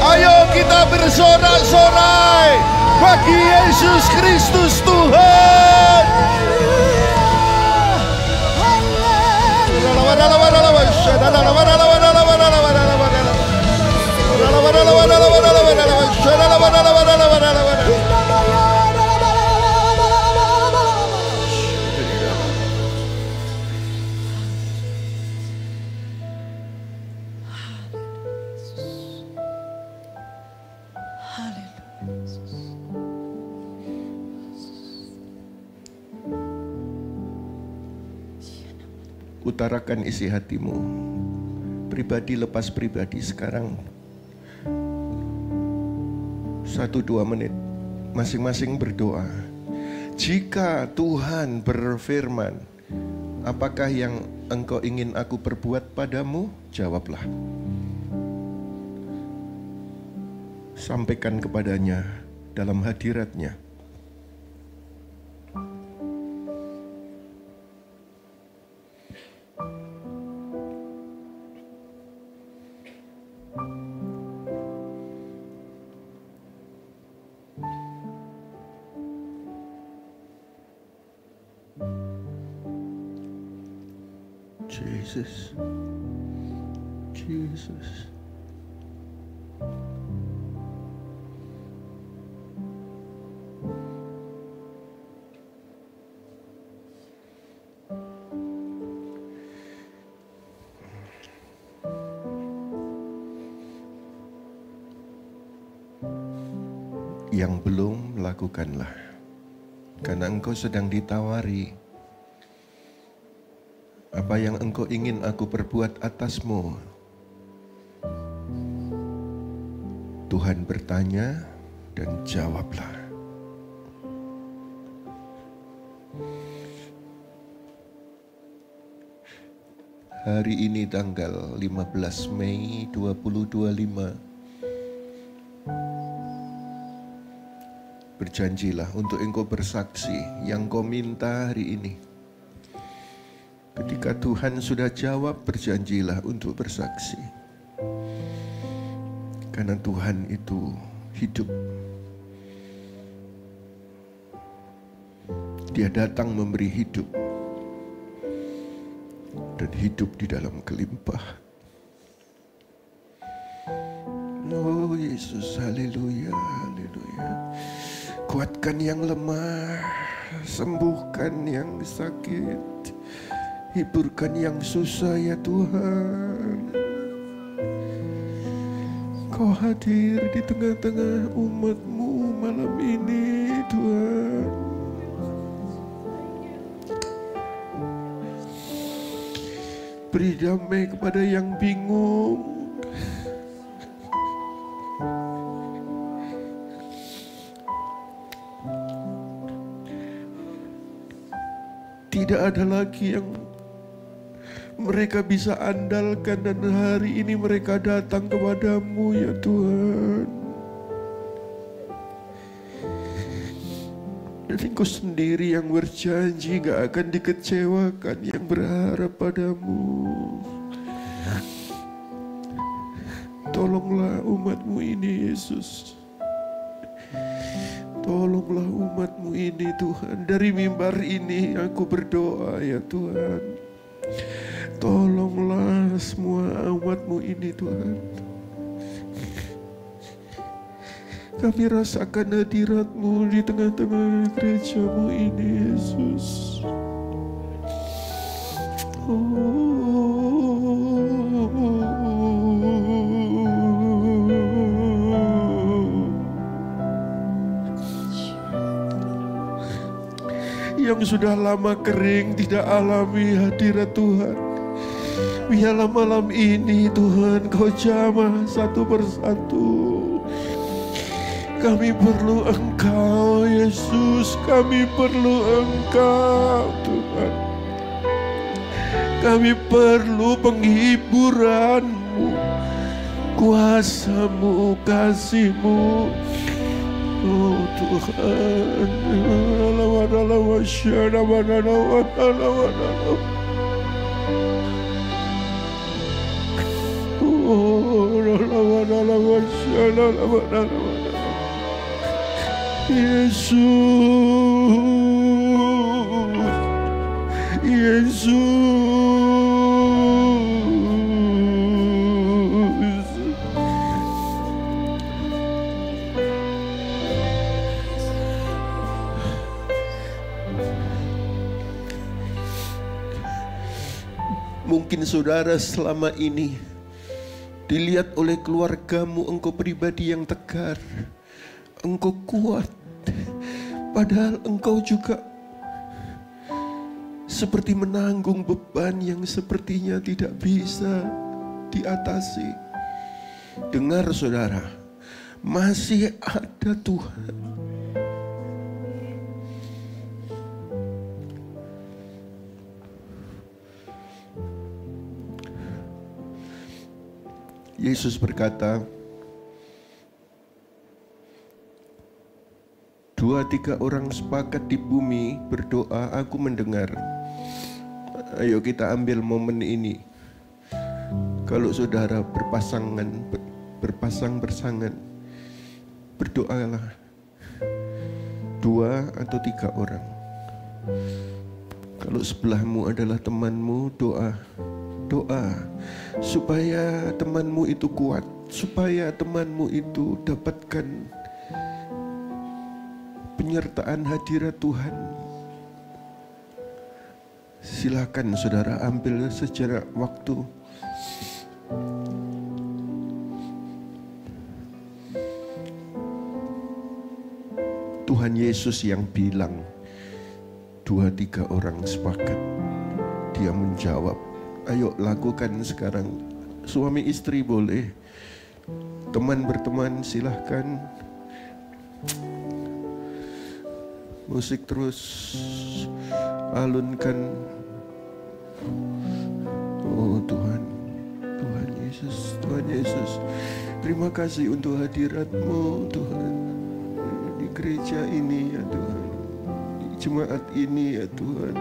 Ayo kita bersorak-sorai bagi Yesus Kristus Tuhan. Utarakan isi hatimu, pribadi lepas pribadi sekarang. 1-2 menit masing-masing berdoa. Jika Tuhan berfirman, apakah yang engkau ingin aku perbuat padamu? Jawablah. Sampaikan kepadanya dalam hadiratnya. Jesus, Jesus. Yang belum, lakukanlah, karena engkau sedang ditawari. Apa yang engkau ingin aku perbuat atasmu? Tuhan bertanya dan jawablah. Hari ini tanggal 15 Mei 2025. Berjanjilah untuk engkau bersaksi yang kau minta hari ini. Ketika Tuhan sudah jawab, berjanjilah untuk bersaksi. Karena Tuhan itu hidup. Dia datang memberi hidup. Dan hidup di dalam kelimpahan. Oh Yesus, haleluya, haleluya. Kuatkan yang lemah, sembuhkan yang sakit. Hiburkan yang susah ya Tuhan. Kau hadir di tengah-tengah umat-Mu malam ini Tuhan. Beri damai kepada yang bingung. Tidak ada lagi yang mereka bisa andalkan, dan hari ini mereka datang kepadamu ya Tuhan. Dan Engkau sendiri yang berjanji gak akan dikecewakan yang berharap padamu. Tolonglah umat-Mu ini Yesus. Tolonglah umat-Mu ini Tuhan. Dari mimbar ini aku berdoa ya Tuhan. Tolonglah semua umat-Mu ini Tuhan. Kami rasakan hadirat-Mu di tengah-tengah gereja-Mu ini Yesus. Yang sudah lama kering tidak alami hadirat Tuhan, biarlah malam ini Tuhan Kau jamah satu persatu. Kami perlu Engkau Yesus, kami perlu Engkau Tuhan. Kami perlu penghiburan-Mu, kuasa-Mu, kasih-Mu. Oh Tuhan, Mungkin saudara selama ini dilihat oleh keluargamu, engkau pribadi yang tegar, engkau kuat, padahal engkau juga seperti menanggung beban yang sepertinya tidak bisa diatasi. Dengar saudara, masih ada Tuhan. Yesus berkata, 2-3 orang sepakat di bumi berdoa, aku mendengar. Ayo kita ambil momen ini. Kalau saudara berpasang-bersangan, berdoalah 2 atau 3 orang. Kalau sebelahmu adalah temanmu, doa supaya temanmu itu kuat, supaya temanmu itu dapatkan penyertaan hadirat Tuhan. Silakan saudara ambil sejenak waktu. Tuhan Yesus yang bilang 2-3 orang sepakat, Dia menjawab. Ayo lakukan sekarang. Suami istri boleh, teman berteman silahkan. Musik terus alunkan. Oh Tuhan, Tuhan Yesus, terima kasih untuk hadirat-Mu Tuhan di gereja ini ya Tuhan, di jemaat ini ya Tuhan.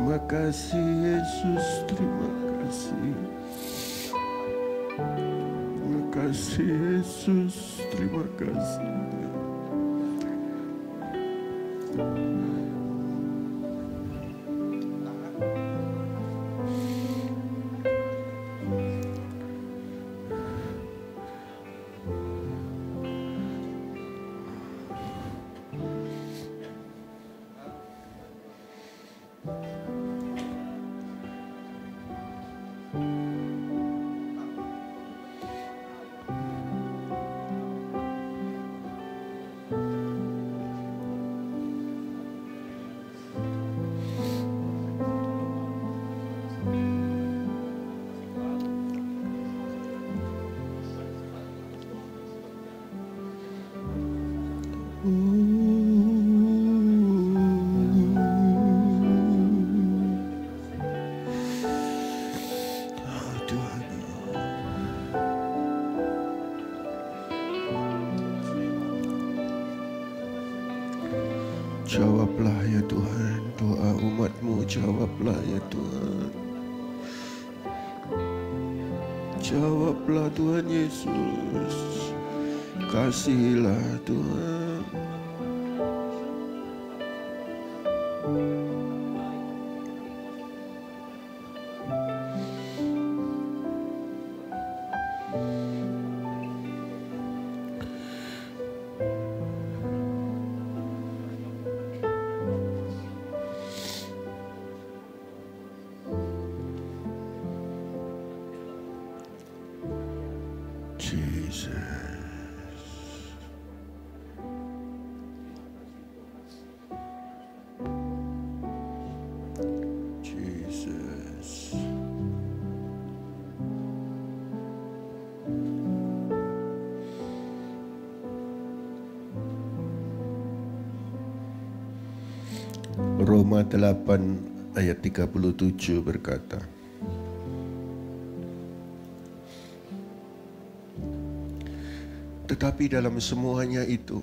Terima kasih Yesus, terima kasih. Terima kasih Yesus, terima kasih. Jawablah ya Tuhan, doa umat-Mu, jawablah ya Tuhan. Jawablah Tuhan Yesus, kasihilah Tuhan. Roma 8 ayat 37 berkata, tetapi dalam semuanya itu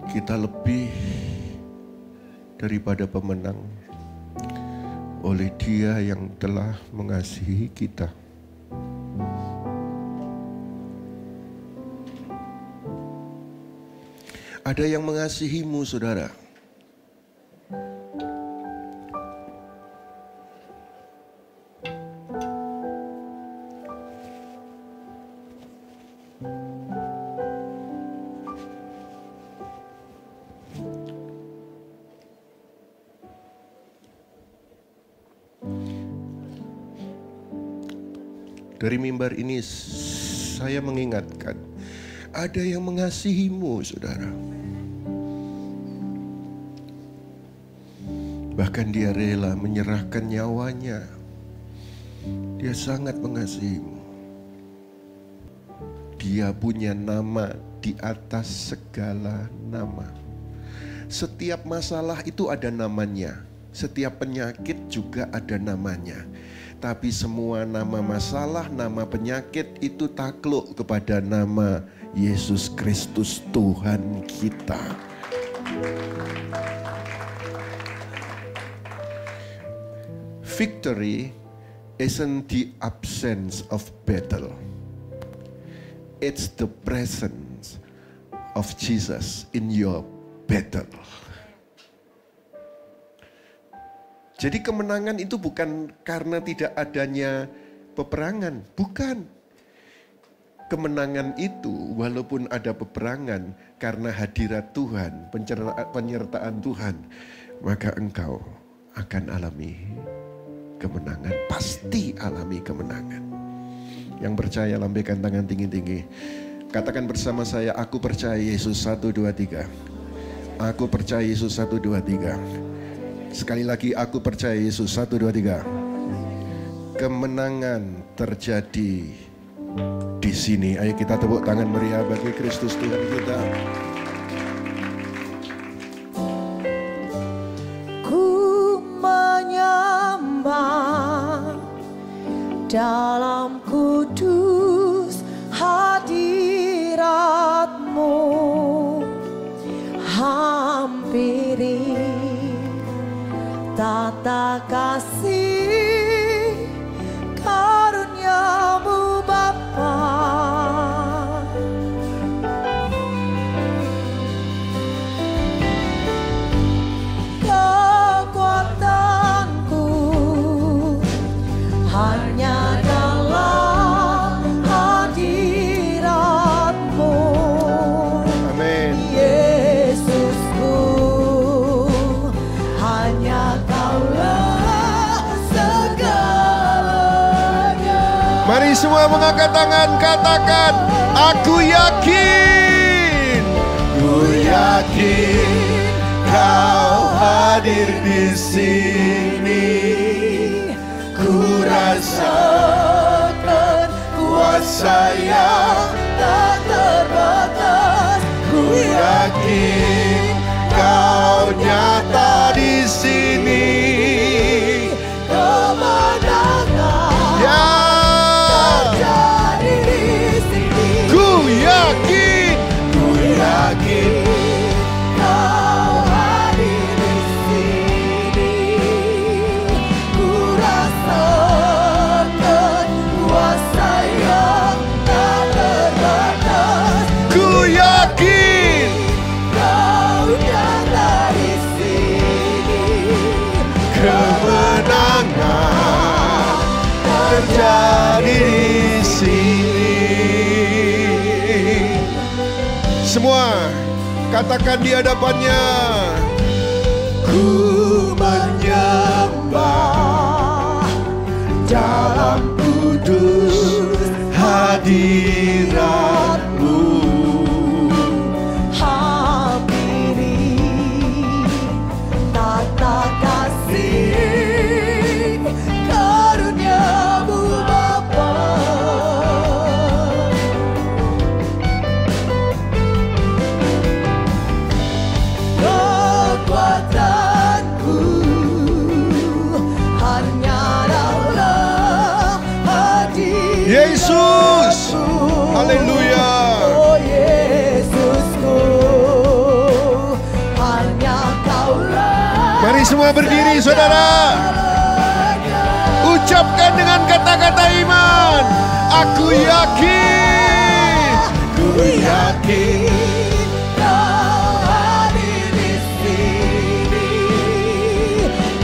kita lebih daripada pemenang oleh Dia yang telah mengasihi kita. Ada yang mengasihimu, saudara. Dari mimbar ini saya mengingatkan, ada yang mengasihimu, saudara. Bahkan dia rela menyerahkan nyawanya. Dia sangat mengasihimu. Dia punya nama di atas segala nama. Setiap masalah itu ada namanya. Setiap penyakit juga ada namanya. Tapi semua nama masalah, nama penyakit itu takluk kepada nama Yesus Kristus Tuhan kita. Victory isn't the absence of battle. It's the presence of Jesus in your battle. Jadi kemenangan itu bukan karena tidak adanya peperangan, bukan. Kemenangan itu walaupun ada peperangan, karena hadirat Tuhan, penyertaan Tuhan, maka engkau akan alami kemenangan, pasti alami kemenangan. Yang percaya lambaikan tangan tinggi-tinggi. Katakan bersama saya, aku percaya Yesus 1, 2, 3. Aku percaya Yesus 1, 2, 3. Sekali lagi, aku percaya Yesus 1, 2, 3. Kemenangan terjadi di sini. Ayo kita tepuk tangan meriah bagi Kristus Tuhan kita. Ku menyembah dalam kudus hadirat-Mu, hampiri tata kasih karunia-Mu Bapa. Kekuatanku hanya dalam hadirat-Mu. Amin. Yesusku, hanya Kaulah segalanya. Mari semua mengangkat tangan, katakan, aku yakin. Ku yakin Kau hadir di sini. Ku rasakan kuasa yang tak terbatas. ku yakin Kau nyata di sini. Kemenangan Ya, terjadi di sini. ku yakin Kau hadir di sini. Ku rasakan kuasa yang tak terbatas. ku yakin Kau nyata di sini. kemenangan terjadi di sini. Semua katakan di hadapannya, ku menyembah dalam kudus hadirat-Mu. Hampiri tata kasih karunia-Mu Bapa. Kekuatanku hanya dalam hadirat-Mu. Yesus, haleluya. Oh Yesusku, hanya Kaulah Mari semua berdiri, saudara. kata iman. Aku yakin. Ku yakin Kau hadir di sini.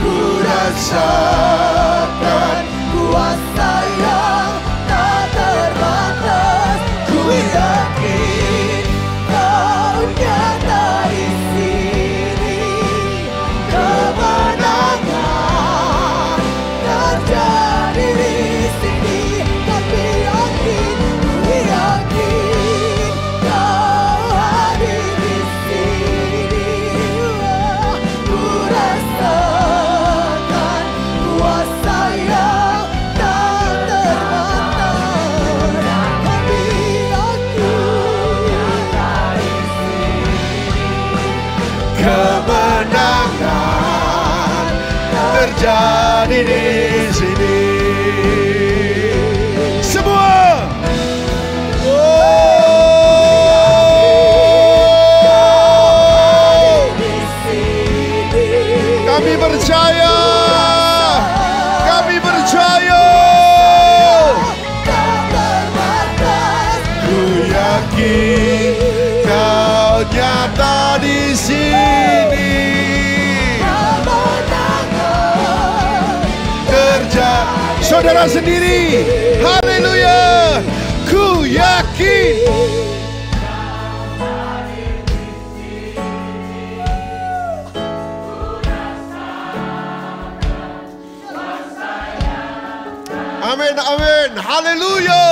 Ku rasakan kuasa yang tak terbatas. Ku yakin Kau nyata di sini. Kemenangan terjadi di sini. Kami yakin, ku yakin Kau hadir di sini. Ku rasakan kuasa yang tak terbatas. Kami yakin Kemenangan terjadi di sini. Semua. di sini. Kami percaya. Kami percaya. Tak terbatas. Ku yakin Kau nyata di sini. Kemenangan Terjadi. Saudara sendiri. Haleluya. Ku yakin. Amin, amin. Haleluya.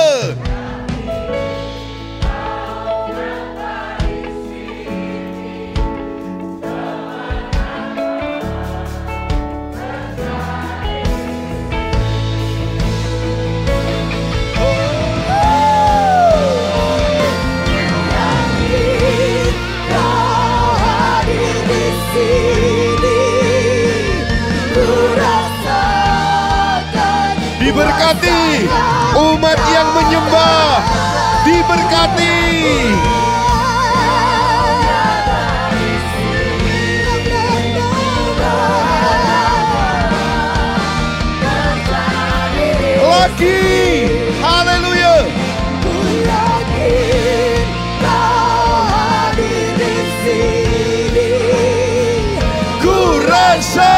Kau hadir di sini. Ku rasakan Diberkati umat yang menyembah. Diberkati. Lagi. Haleluya. Ku yakin Kau hadir di sini. Ku rasa.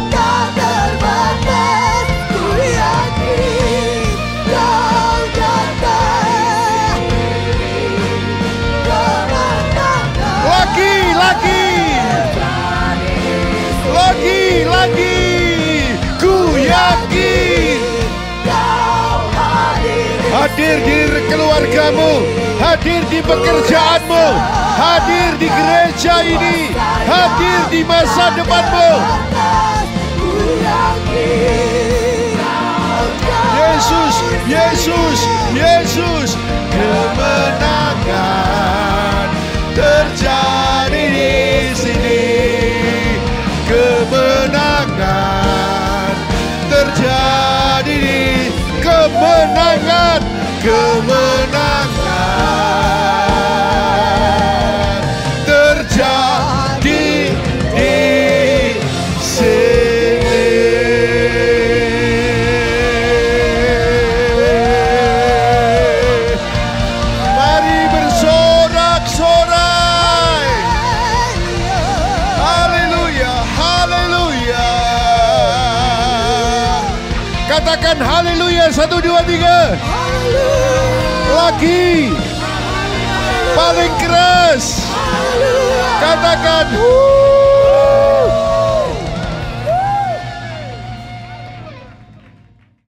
Tak terbatas. Ku yakin Kau nyata. Kemenangan Lagi, lagi. Lagi, lagi. Ku yakin. Kau hadir di Hadir di keluargamu, hadir di pekerjaanmu, hadir di gereja ini, hadir di masa depanmu. Ku yakin Yesus, Yesus, Yesus. Kemenangan terjadi di sini. Kemenangan terjadi di kemenangan, kemenangan terjadi di sini. Mari bersorak-sorai. Haleluya, haleluya. Katakan haleluya, 1, 2, 3. Lagi. Paling keras. Katakan